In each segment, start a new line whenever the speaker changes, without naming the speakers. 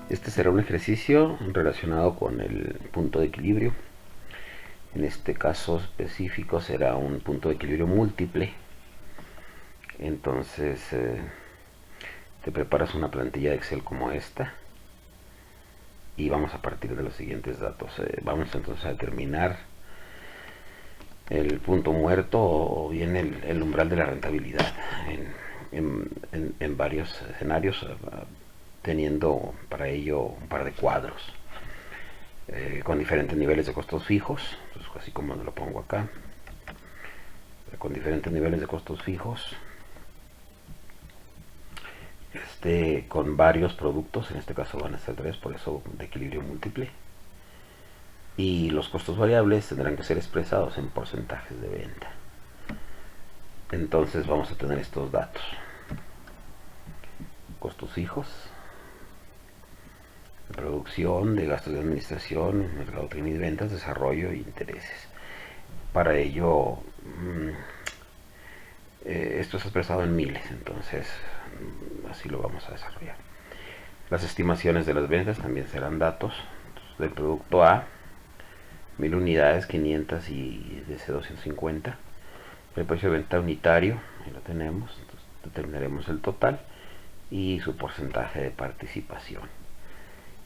Este será un ejercicio relacionado con el punto de equilibrio. En este caso específico será un punto de equilibrio múltiple. Entonces te preparas una plantilla de Excel como esta y vamos a partir de los siguientes datos. Vamos entonces a determinar el punto muerto o bien el umbral de la rentabilidad en varios escenarios, teniendo para ello un par de cuadros con diferentes niveles de costos fijos. Entonces, así como lo pongo acá, con diferentes niveles de costos fijos, con varios productos, en este caso van a ser 3, por eso de equilibrio múltiple, y los costos variables tendrán que ser expresados en porcentajes de venta. Entonces vamos a tener estos datos: costos fijos, de producción, de gastos de administración, mercadotecnia y ventas, desarrollo e intereses. Para ello esto es expresado en miles, entonces así lo vamos a desarrollar. Las estimaciones de las ventas también serán datos. Entonces, del producto A, 1000 unidades, 500 y DC 250. El precio de venta unitario, ahí lo tenemos. Entonces, determinaremos el total y su porcentaje de participación.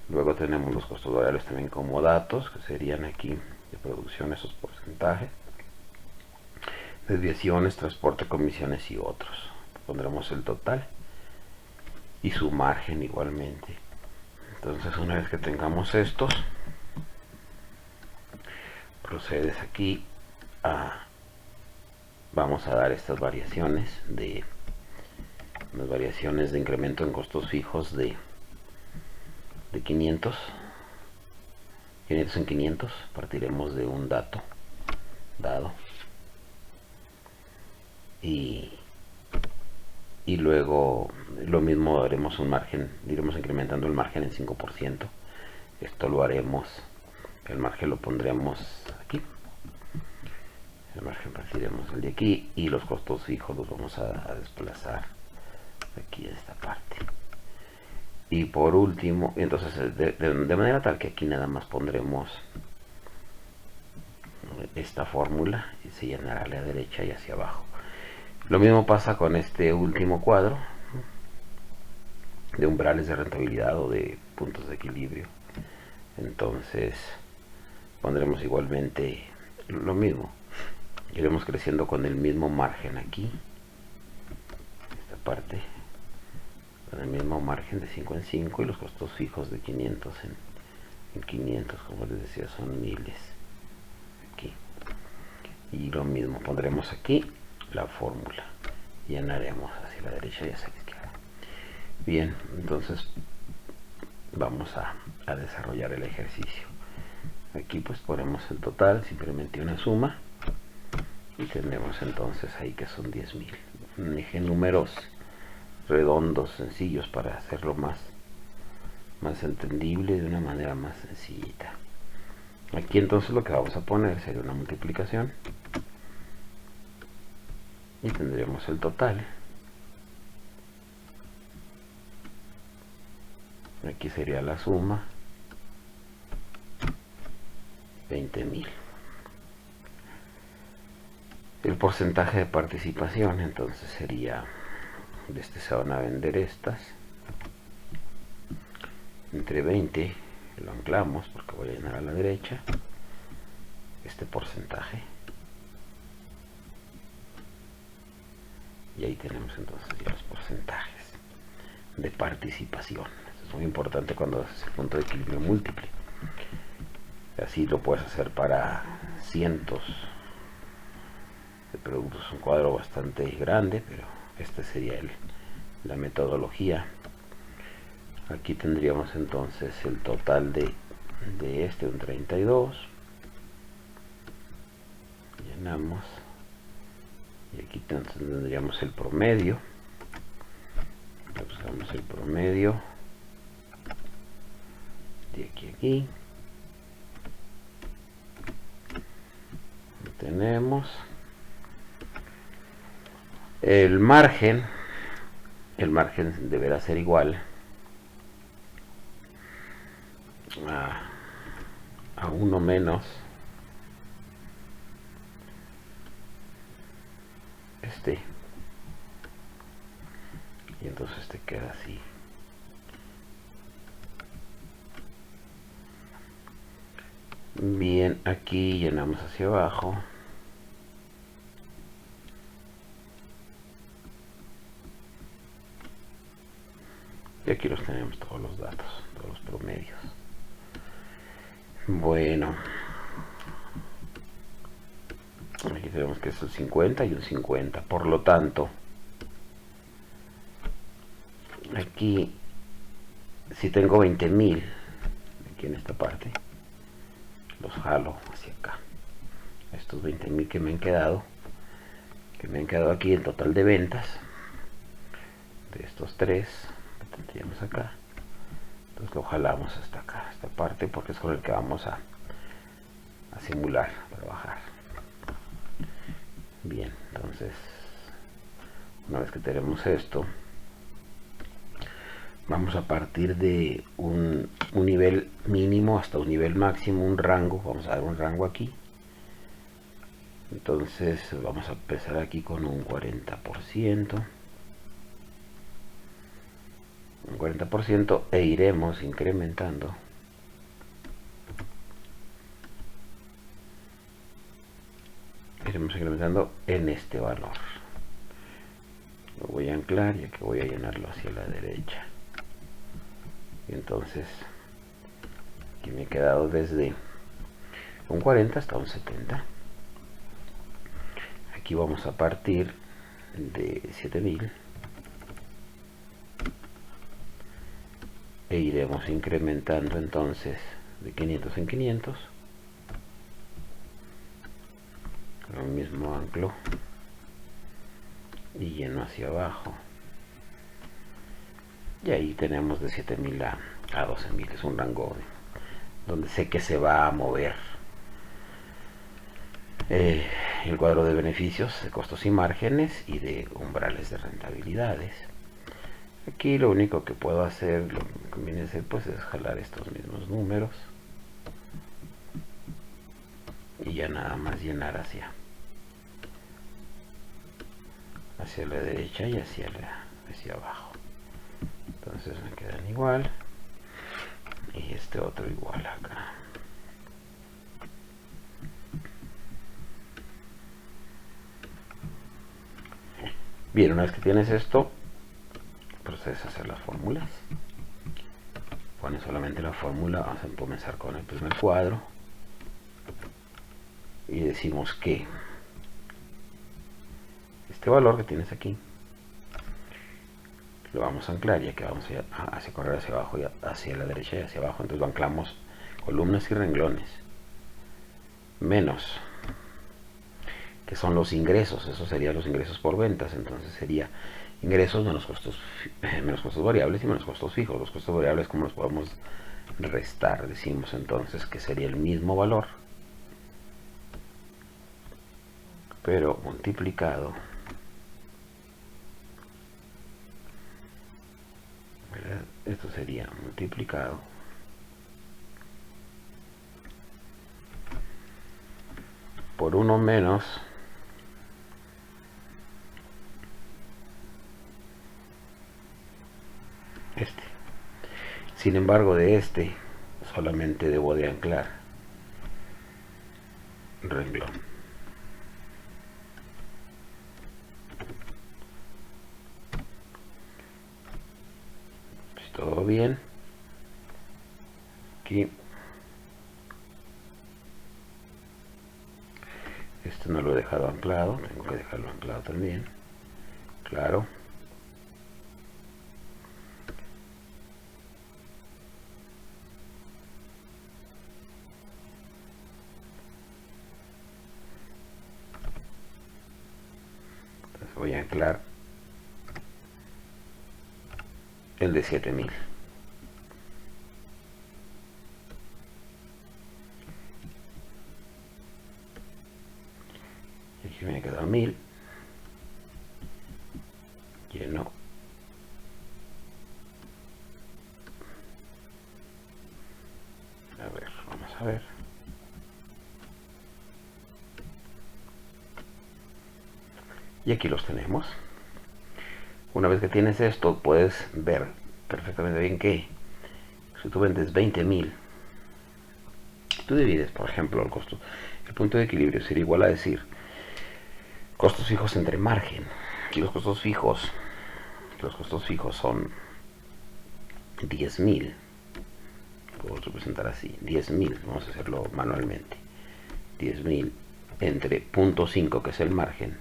Luego tenemos los costos variables también como datos, que serían aquí de producción esos porcentajes. Desviaciones, transporte, comisiones y otros. Pondremos el total y su margen igualmente. Entonces, una vez que tengamos estos, procedes aquí a vamos a dar estas variaciones de las variaciones de incremento en costos fijos de 500 en 500. Partiremos de un dato dado y luego lo mismo, haremos un margen, iremos incrementando el margen en 5%. Esto lo haremos, el margen lo pondremos aquí, el margen partiremos el de aquí y los costos fijos los vamos a desplazar aquí en esta parte. Y por último, entonces de manera tal que aquí nada más pondremos esta fórmula y se llenará a la derecha y hacia abajo. Lo mismo pasa con este último cuadro de umbrales de rentabilidad o de puntos de equilibrio. Entonces pondremos igualmente lo mismo, iremos creciendo con el mismo margen aquí, esta parte con el mismo margen de 5 en 5 y los costos fijos de 500 en 500, como les decía, son miles aquí. Y lo mismo pondremos aquí la fórmula, llenaremos hacia la derecha y hacia la izquierda. Bien, entonces vamos a desarrollar el ejercicio. Aquí pues ponemos el total, simplemente una suma, y tendremos entonces ahí que son 10.000. Dejé números redondos, sencillos, para hacerlo más entendible, de una manera más sencillita. Aquí entonces lo que vamos a poner sería una multiplicación y tendremos el total. Aquí sería la suma, 20.000. El porcentaje de participación entonces sería, de este se van a vender estas entre 20, lo anclamos porque voy a llenar a la derecha este porcentaje y ahí tenemos entonces ya los porcentajes de participación. Esto es muy importante cuando haces el punto de equilibrio múltiple. Así lo puedes hacer para cientos de productos, un cuadro bastante grande, pero esta sería la metodología. Aquí tendríamos entonces el total de un 32, llenamos, y aquí tendríamos el promedio, buscamos el promedio de aquí a aquí, lo tenemos. El margen deberá ser igual a 1 menos este, y entonces este queda así. Bien, aquí llenamos hacia abajo. Y aquí los tenemos todos los datos, todos los promedios. Bueno, aquí tenemos que es un 50 y un 50. Por lo tanto, aquí, si tengo 20.000, aquí en esta parte, los jalo hacia acá. Estos 20.000 que me han quedado aquí en total de ventas, de estos tres, lo tendríamos acá. Entonces lo jalamos hasta acá, esta parte, porque es con el que vamos a simular, a trabajar. Bien, entonces, una vez que tenemos esto, vamos a partir de un nivel mínimo hasta un nivel máximo, un rango. Vamos a dar un rango aquí. Entonces vamos a empezar aquí con un 40%. Un 40% e iremos incrementando. Iremos incrementando en este valor. Lo voy a anclar, ya que voy a llenarlo hacia la derecha. Y entonces aquí me he quedado desde un 40 hasta un 70. Aquí vamos a partir de 7000 e iremos incrementando entonces de 500 en 500. Lo mismo anclo y lleno hacia abajo, y ahí tenemos de 7000 a 12000. Es un rango donde sé que se va a mover el cuadro de beneficios, de costos y márgenes y de umbrales de rentabilidades. Aquí lo único que puedo hacer, lo que conviene hacer, pues es jalar estos mismos números y ya nada más llenar hacia la derecha y hacia abajo. Entonces me quedan igual y este otro igual acá. Bien, una vez que tienes esto, procedes a hacer las fórmulas. Pones solamente la fórmula. Vamos a comenzar con el primer cuadro y decimos que este valor que tienes aquí lo vamos a anclar, ya que vamos a correr hacia abajo y hacia la derecha y hacia abajo. Entonces lo anclamos columnas y renglones, menos, que son los ingresos. Eso serían los ingresos por ventas. Entonces sería ingresos menos costos variables y menos costos fijos. Los costos variables, como los podemos restar, decimos entonces que sería el mismo valor, pero multiplicado, ¿verdad? Esto sería multiplicado por 1 menos este. Sin embargo, de este solamente debo de anclar renglón. Todo bien. Aquí este no lo he dejado anclado, tengo que dejarlo anclado también, claro. Entonces voy a anclar el de 7000. Aquí me ha quedado 1000. Lleno. a ver. Y aquí los tenemos. Una vez que tienes esto, puedes ver perfectamente bien que si tú vendes 20.000, tú divides, por ejemplo, el costo. El punto de equilibrio sería igual a decir costos fijos entre margen. Y los costos fijos son 10.000. Puedo representar así, 10.000. Vamos a hacerlo manualmente. 10.000 entre 0.5, que es el margen,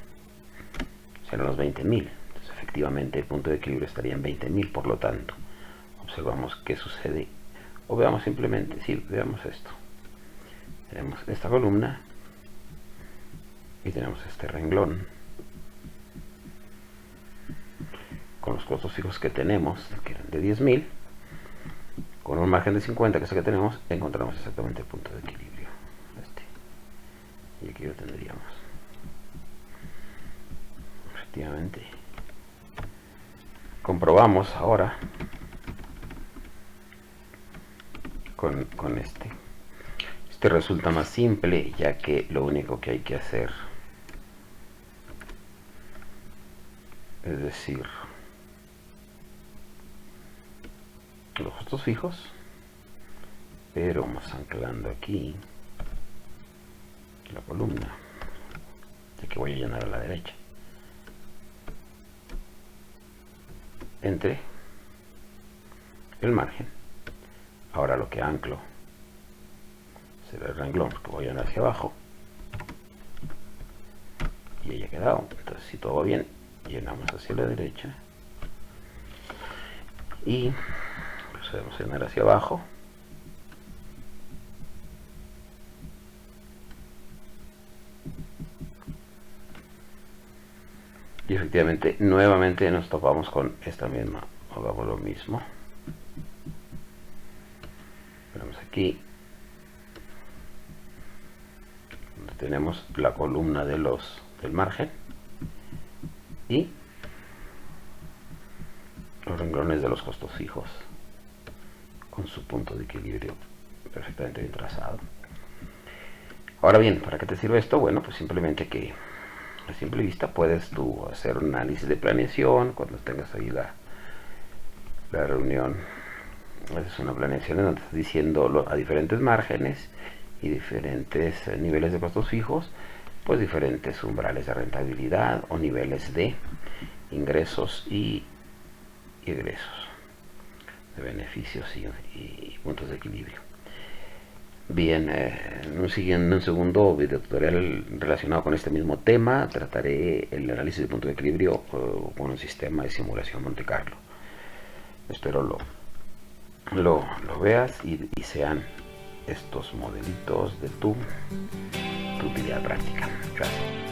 serán los 20.000. Entonces, efectivamente, el punto de equilibrio estaría en 20.000. Por lo tanto, observamos qué sucede. O veamos simplemente, sí, veamos esto. Tenemos esta columna y tenemos este renglón con los costos fijos que tenemos, que eran de 10.000, con un margen de 50, que es el que tenemos, encontramos exactamente el punto de equilibrio. Y aquí lo tendríamos. Efectivamente. Comprobamos ahora con este. Este resulta más simple, ya que lo único que hay que hacer es decir, los costos fijos, pero vamos anclando aquí la columna, ya que voy a llenar a la derecha, entre el margen. Ahora lo que anclo será el renglón, porque voy a llenar hacia abajo, y ahí ha quedado. Entonces, si todo va bien, llenamos hacia la derecha y procedemos a llenar hacia abajo. Y efectivamente, nuevamente nos topamos con esta misma. Hagamos lo mismo. Vemos aquí donde tenemos la columna del margen y los renglones de los costos fijos con su punto de equilibrio perfectamente bien trazado. Ahora bien, ¿para qué te sirve esto? Bueno, pues simplemente que a simple vista puedes tú hacer un análisis de planeación cuando tengas ahí la reunión. Es una planeación en donde estás diciendo a diferentes márgenes y diferentes niveles de costos fijos, pues diferentes umbrales de rentabilidad o niveles de ingresos y egresos, de beneficios y puntos de equilibrio. Bien, en un segundo video tutorial relacionado con este mismo tema trataré el análisis de punto de equilibrio con un sistema de simulación Monte Carlo. Espero lo veas y sean estos modelitos de tu utilidad práctica. Gracias.